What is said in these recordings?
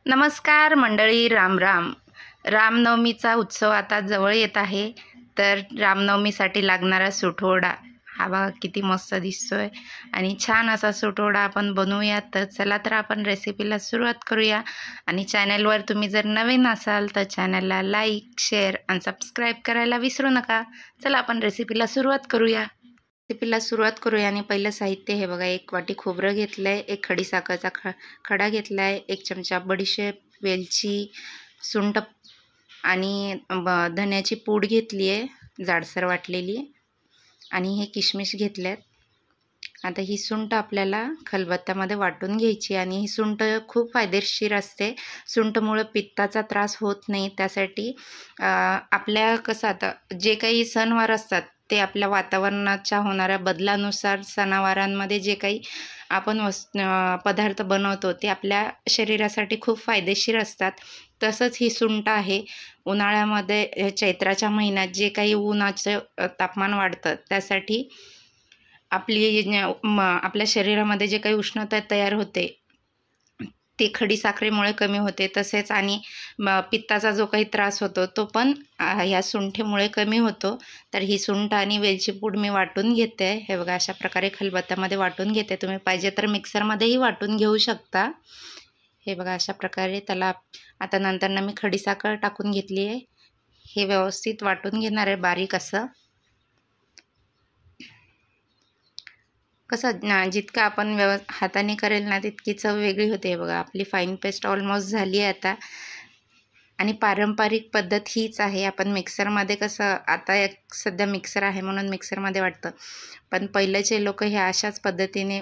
नमस्कार मंडळी, राम राम. रामनवमीचा उत्सव आता जवळ येत आहे. तर रामनवमीसाठी लागणारा सुठोडा हा बघा किती मस्त दिसतोय आणि छान असा सुठोडा आपण बनवूया. तर चला तर आपण रेसिपीला सुरुवात करूया. आणि चॅनलवर तुम्ही जर नवीन असाल तर चॅनलला लाईक, शेअर आणि सबस्क्राईब करायला विसरू नका. चला आपण रेसिपीला सुरुवात करूया. आणि पहिलं साहित्य हे बघा, 1 वाटी खोबरं घेतलं आहे, 1 खडीसाखरचा खडा घेतला आहे, 1 चमचा बडीशेप, वेलची, सुंठ आणि धन्याची पूड घेतली आहे जाडसर वाटलेली, आणि हे किशमिश घेतल्यात. आता ही सुंठ आपल्याला खलबत्त्यामध्ये वाटून घ्यायची. आणि ही सुंठ खूप फायदेशीर असते. सुंठमुळे पित्ताचा त्रास होत नाही. त्यासाठी आपल्या कसं आता जे काही सणवार असतात ते आपल्या वातावरणाच्या होणाऱ्या बदलानुसार सणावारांमध्ये जे काही आपण पदार्थ बनवतो ते आपल्या शरीरासाठी खूप फायदेशीर असतात. तसंच ही सुंठ आहे. उन्हाळ्यामध्ये चैत्राच्या महिन्यात जे काही उन्हाचं तापमान वाढतं त्यासाठी आपल्या शरीरामध्ये जे काही उष्णता तयार होते ते खडीसाखरेमुळे कमी होते. तसेच आणि पित्ताचा जो काही त्रास होतो तो पण ह्या सुंठीमुळे कमी होतो. तर ही सुंठ आणि वेलची पूड मी वाटून घेते. हे बघा, अशा प्रकारे खलबत्त्यामध्ये वाटून घेते. तुम्ही पाहिजे तर मिक्सरमध्येही वाटून घेऊ शकता. हे बघा, अशा प्रकारे त्याला आता नंतर मी खडीसाखर टाकून घेतली आहे. हे व्यवस्थित वाटून घेणार आहे बारीक असं. कसं जितकं आपण हाताने करेल ना तितकी चव वेगळी होते. बघा, आपली फाईन पेस्ट ऑलमोस्ट झाली आहे आता. आणि पारंपरिक पद्धत हीच आहे. आपण मिक्सरमध्ये कसं आता सध्या मिक्सर आहे म्हणून मिक्सरमध्ये वाटतं, पण पहिलेचे लोक ह्या अशाच पद्धतीने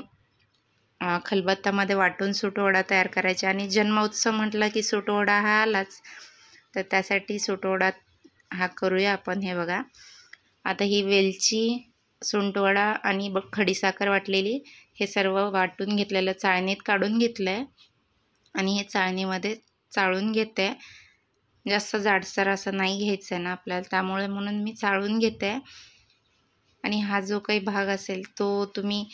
खलबत्त्यामध्ये वाटून सुटवडा तयार करायचे. आणि जन्मोत्सव म्हटलं की सुटवडा हा आलाच. तर त्यासाठी सुटवडा हा करूया आपण. हे बघा, आता ही वेलची, सुंठवडा आणि खडीसाखर वाटलेली हे सर्व वाटून घेतलेलं चाळणीत काढून घेतलं आहे. आणि हे चाळणीमध्ये चाळून घेते. जास्त जाडसर असं नाही घ्यायचं आहे ना आपल्याला, त्यामुळे म्हणून मी चाळून घेते. आणि हा जो काही भाग असेल तो तुम्ही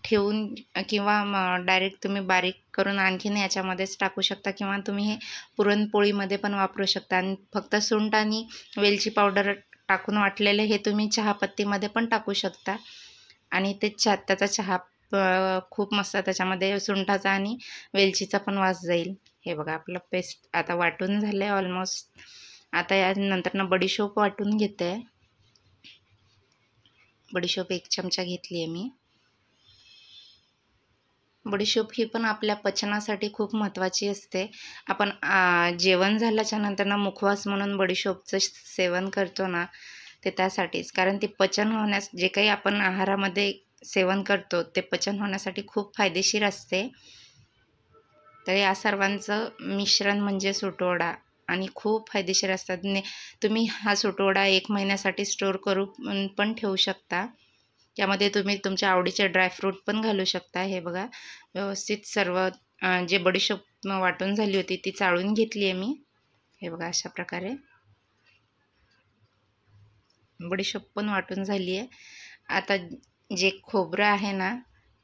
ठेवून किंवा डायरेक्ट तुम्ही बारीक करून आणखीन याच्यामध्येच टाकू शकता, किंवा तुम्ही हे पुरणपोळीमध्ये पण वापरू शकता. आणि फक्त सुंठ आणि वेलची पावडर टाकून वाटलेले हे तुम्ही चहापत्तीमध्ये पण टाकू शकता. आणि ते त्याचा चहा खूप मस्त त्याच्यामध्ये सुंठाचा आणि वेलचीचा पण वास जाईल. हे बघा, आपलं पेस्ट आता वाटून झालं आहे ऑलमोस्ट. आता यानंतर बडीशोप वाटून घेते. बडीशोप 1 चमचा घेतली आहे मी. बडीशोप ही पण आपल्या पचनासाठी खूप महत्त्वाची असते. आपण जेवण झाल्याच्या नंतर मुखवास म्हणून बडीशोपचं सेवन करतो ना, ते त्यासाठीच. कारण ते पचन होण्यास जे काही आपण आहारामध्ये सेवन करतो ते पचन होण्यासाठी खूप फायदेशीर असते. तर या सर्वांचं मिश्रण म्हणजे सुटवडा, आणि खूप फायदेशीर असतात. तुम्ही हा सुटवडा 1 महिन्यासाठी स्टोअर करून पण ठेवू शकता. यामध्ये तुम्ही तुमच्या आवडीचे ड्रायफ्रूट पण घालू शकता. हे बघा, व्यवस्थित सर्व जे बडीशोप वाटून झाली होती ती चाळून घेतली आहे मी. हे बघा, अशा प्रकारे बडीशोप पण वाटून झाली आहे. आता जे खोबरं आहे ना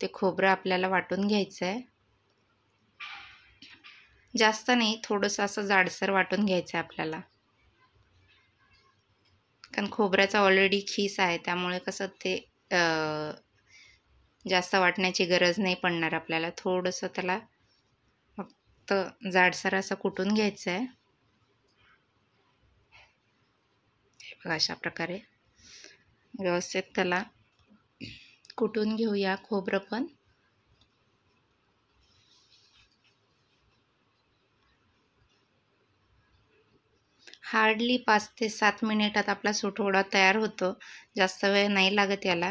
ते खोबरं आपल्याला वाटून घ्यायचं आहे. जास्त नाही, थोडंसं असं जाडसर वाटून घ्यायचं आहे आपल्याला. कारण खोबऱ्याचा ऑलरेडी खीस आहे, त्यामुळे कसं ते जास्त वाटण्याची गरज नाही पडणार आपल्याला. थोडंसं त्याला फक्त जाडसर असं कुटून घ्यायचं आहे. हे बघा, अशा प्रकारे व्यवस्थित त्याला कुटून घेऊया खोबरं पण. हार्डली 5 ते 7 मिनिटात आपला सुटवडा तयार होतो. जास्त वेळ नाही लागत याला.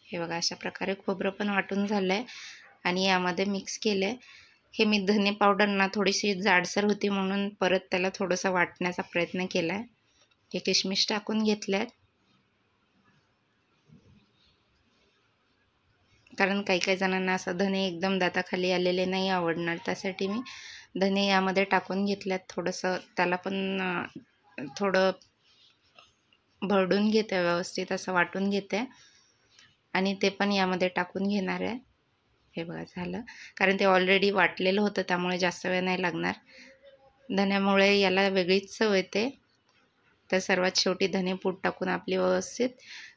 हे बघा, अशा प्रकारे खोबरं पण वाटून झालं आहे आणि यामध्ये मिक्स केलं आहे. हे मी धने पावडर ना थोडीशी जाडसर होती म्हणून परत त्याला थोडंसं वाटण्याचा प्रयत्न केला आहे. हे किशमिश टाकून घेतले आहेत, कारण काही काही जणांना असं धने एकदम दाताखाली आलेले नाही आवडणार. त्यासाठी मी धने यामध्ये टाकून घेतल्यात. थोडंसं त्याला पण थोडं भरडून घेते, व्यवस्थित असं वाटून घेते आणि ते पण यामध्ये टाकून घेणार आहे. हे बघा झालं, कारण ते ऑलरेडी वाटलेलं होतं त्यामुळे जास्त वेळ नाही लागणार. धन्यामुळे याला वेगळीच चव येते. तर सर्वात शेवटी धनेपूड टाकून आपली व्यवस्थित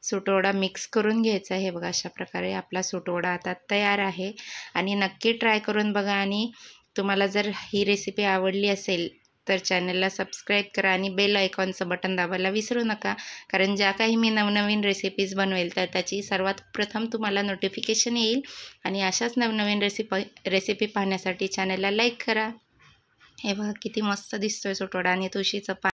सुटवडा मिक्स करून घ्यायचा आहे. बघा अशा प्रकारे आपला सुटवडा आता तयार आहे. आणि नक्की ट्राय करून बघा. आणि तुम्हाला जर ही रेसिपी आवडली असेल तर चॅनलला सबस्क्राईब करा आणि बेल आयकॉनचं बटन दाबायला विसरू नका, कारण ज्या काही मी नवनवीन रेसिपीज बनवेल तर त्याची सर्वात प्रथम तुम्हाला नोटिफिकेशन येईल. आणि अशाच नवनवीन रेसिपी पाहण्यासाठी चॅनलला लाईक करा. हे बघा किती मस्त दिसतोय सुटवडा आणि तुळशीचं पान.